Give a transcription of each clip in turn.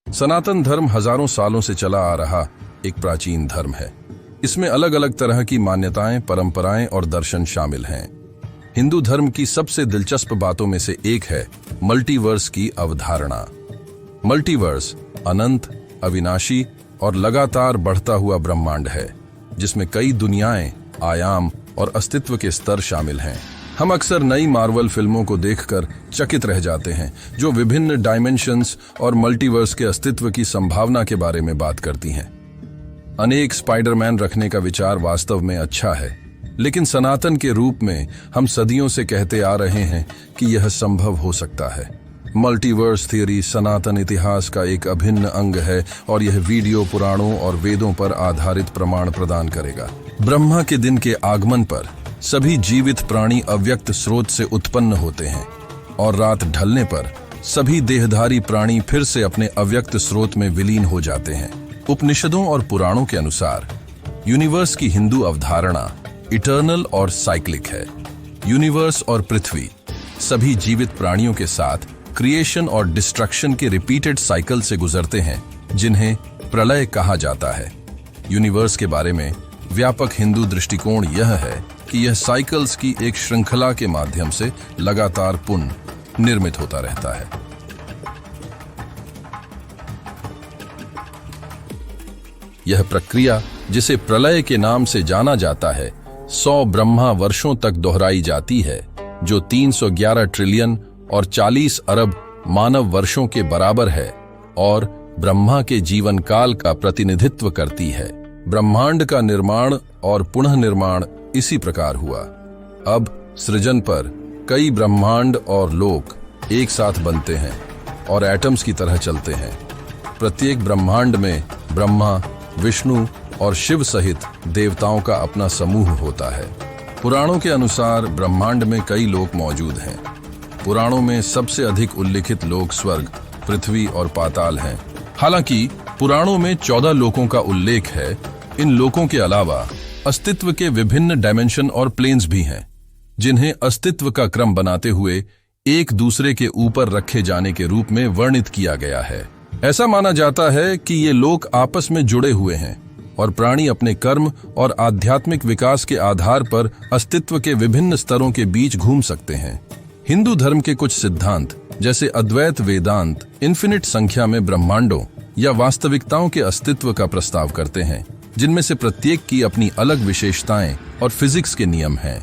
सनातन धर्म हजारों सालों से चला आ रहा एक प्राचीन धर्म है। इसमें अलग अलग तरह की मान्यताएं, परंपराएं और दर्शन शामिल हैं। हिंदू धर्म की सबसे दिलचस्प बातों में से एक है मल्टीवर्स की अवधारणा। मल्टीवर्स अनंत, अविनाशी और लगातार बढ़ता हुआ ब्रह्मांड है, जिसमें कई दुनियाएं, आयाम और अस्तित्व के स्तर शामिल हैं। हम अक्सर नई मार्वल फिल्मों को देखकर चकित रह जाते हैं, जो विभिन्न डायमेंशंस और मल्टीवर्स के अस्तित्व की संभावना के बारे में बात करती हैं। अनेक स्पाइडरमैन रखने का विचार वास्तव में अच्छा है, लेकिन सनातन के रूप में हम सदियों से कहते आ रहे हैं कि यह संभव हो सकता है। मल्टीवर्स थियरी सनातन इतिहास का एक अभिन्न अंग है और यह वीडियो, पुराणों और वेदों पर आधारित प्रमाण प्रदान करेगा। ब्रह्मा के दिन के आगमन पर सभी जीवित प्राणी अव्यक्त स्रोत से उत्पन्न होते हैं और रात ढलने पर सभी देहधारी प्राणी फिर से अपने अव्यक्त स्रोत में विलीन हो जाते हैं। उपनिषदों और पुराणों के अनुसार यूनिवर्स की हिंदू अवधारणा इटर्नल और साइक्लिक है। यूनिवर्स और पृथ्वी सभी जीवित प्राणियों के साथ क्रिएशन और डिस्ट्रक्शन के रिपीटेड साइकिल से गुजरते हैं, जिन्हें प्रलय कहा जाता है। यूनिवर्स के बारे में व्यापक हिंदू दृष्टिकोण यह है कि यह साइकिल्स की एक श्रृंखला के माध्यम से लगातार पुनः निर्मित होता रहता है। यह प्रक्रिया, जिसे प्रलय के नाम से जाना जाता है, 100 ब्रह्मा वर्षों तक दोहराई जाती है, जो 311 ट्रिलियन और 40 अरब मानव वर्षों के बराबर है और ब्रह्मा के जीवन काल का प्रतिनिधित्व करती है। ब्रह्मांड का निर्माण और पुनः निर्माण इसी प्रकार हुआ। अब सृजन पर कई ब्रह्मांड और लोक एक साथ बनते हैं और एटम्स की तरह चलते हैं। प्रत्येक ब्रह्मांड में ब्रह्मा, विष्णु और शिव सहित देवताओं का अपना समूह होता है। पुराणों के अनुसार ब्रह्मांड में कई लोक मौजूद हैं। पुराणों में सबसे अधिक उल्लिखित लोक स्वर्ग, पृथ्वी और पाताल हैं। हालांकि पुराणों में 14 लोकों का उल्लेख है। इन लोकों के अलावा अस्तित्व के विभिन्न डायमेंशन और प्लेन्स भी हैं, जिन्हें अस्तित्व का क्रम बनाते हुए एक दूसरे के ऊपर रखे जाने के रूप में वर्णित किया गया है। ऐसा माना जाता है कि ये लोक आपस में जुड़े हुए हैं और प्राणी अपने कर्म और आध्यात्मिक विकास के आधार पर अस्तित्व के विभिन्न स्तरों के बीच घूम सकते हैं। हिंदू धर्म के कुछ सिद्धांत, जैसे अद्वैत वेदांत, इन्फिनिट संख्या में ब्रह्मांडों या वास्तविकताओं के अस्तित्व का प्रस्ताव करते हैं, जिनमें से प्रत्येक की अपनी अलग विशेषताएं और फिजिक्स के नियम हैं।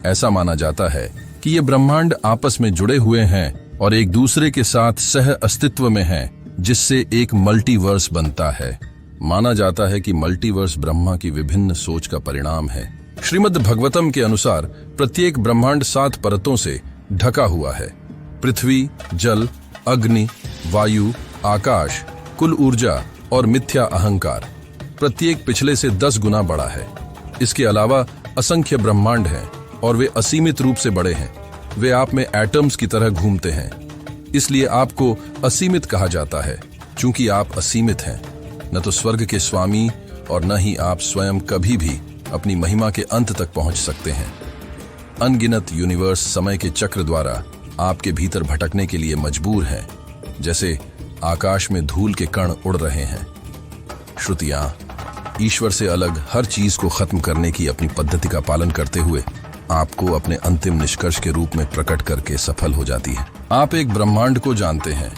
ऐसा माना जाता है कि ये ब्रह्मांड आपस में जुड़े हुए हैं और एक दूसरे के साथ सह अस्तित्व में हैं, जिससे एक मल्टीवर्स बनता है। माना जाता है कि मल्टीवर्स ब्रह्मा की विभिन्न सोच का परिणाम है। श्रीमद् भगवतम के अनुसार प्रत्येक ब्रह्मांड 7 परतों से ढका हुआ है। पृथ्वी, जल, अग्नि, वायु, आकाश, कुल ऊर्जा और मिथ्या अहंकार प्रत्येक पिछले से 10 गुना बड़ा है। इसके अलावा असंख्य ब्रह्मांड हैं और वे असीमित रूप से बड़े हैं। वे आप में एटम्स की तरह घूमते हैं, इसलिए आपको असीमित कहा जाता है, क्योंकि आप असीमित हैं। न तो स्वर्ग के स्वामी और न ही आप स्वयं कभी भी अपनी महिमा के अंत तक पहुंच सकते हैं। अनगिनत यूनिवर्स समय के चक्र द्वारा आपके भीतर भटकने के लिए मजबूर हैं, जैसे आकाश में धूल के कण उड़ रहे हैं। श्रुतियां ईश्वर से अलग हर चीज को खत्म करने की अपनी पद्धति का पालन करते हुए आपको अपने अंतिम निष्कर्ष के रूप में प्रकट करके सफल हो जाती है। आप एक ब्रह्मांड को जानते हैं।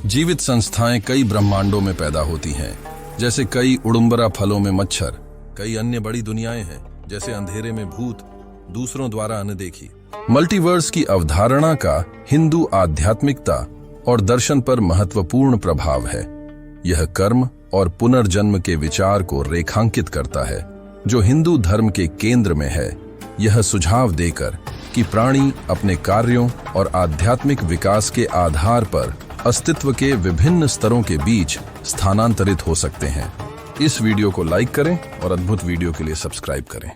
जीवित संस्थाएं कई ब्रह्मांडों में पैदा होती हैं, जैसे कई उड़ुम्बरा फलों में मच्छर। कई अन्य बड़ी दुनियाएं हैं, जैसे अंधेरे में भूत, दूसरों द्वारा अनदेखी। मल्टीवर्स की अवधारणा का हिंदू आध्यात्मिकता और दर्शन पर महत्वपूर्ण प्रभाव है। यह कर्म और पुनर्जन्म के विचार को रेखांकित करता है, जो हिंदू धर्म के केंद्र में है। यह सुझाव देकर कि प्राणी अपने कार्यों और आध्यात्मिक विकास के आधार पर अस्तित्व के विभिन्न स्तरों के बीच स्थानांतरित हो सकते हैं। इस वीडियो को लाइक करें और अद्भुत वीडियो के लिए सब्सक्राइब करें।